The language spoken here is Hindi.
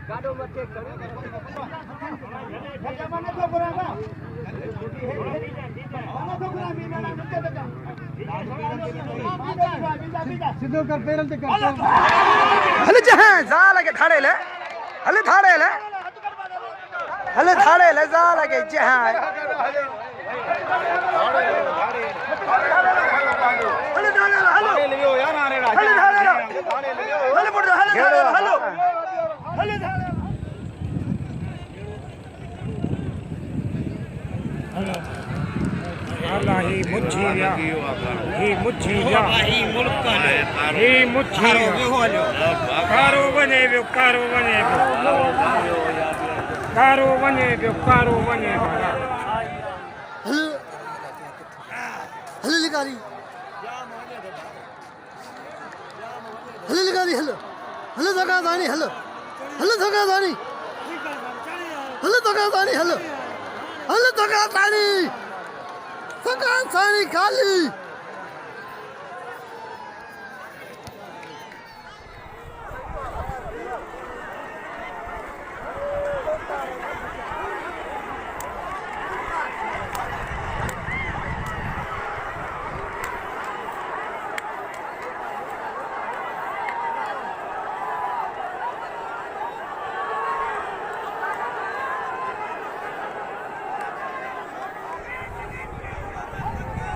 गाड़ो में चेक करो सीधो कर पैरल ते कर हले जहां जा लगे थाड़े ले हले थाड़े ले हले थाड़े ले जा लगे जहां हले थाड़े हलो लियो यार आने हले थाड़े हले मुड़ हले थाड़े हलो हले Thane Allah hi muchhiya hi muchhiya hi mulk hi muchhiya karo bane byo karo bane byo हले लिगारी हले लिगारी हले हले धगा दानी हले हले धगा दानी हले धगा दानी हले हले धगा दानी धगा दानी खाली